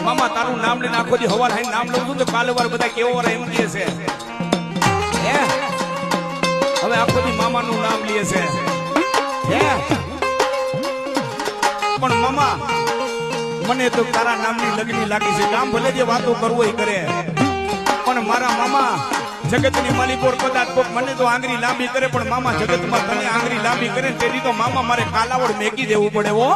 મામા તારું નામ લઈને આખો દી હવાર હાઈ નામ લઉં છું તો કાલે વાર બધા કેવો વાર એમ કહે છે હે હવે આખો દી મામાનું નામ લે છે હે પણ મામા મને તો તારા નામની લગની લાગી છે કામ ભલે જે વાતો કરવો એ કરે પણ મારા મામા જગતની માલિકોર કદાચ કોક મને તો આંગળી લાંબી કરે પણ મામા જગતમાં તને આંગળી લાંબી કરે તેથી તો મામા મારે કાલાવડ મેકી દેવું પડે હો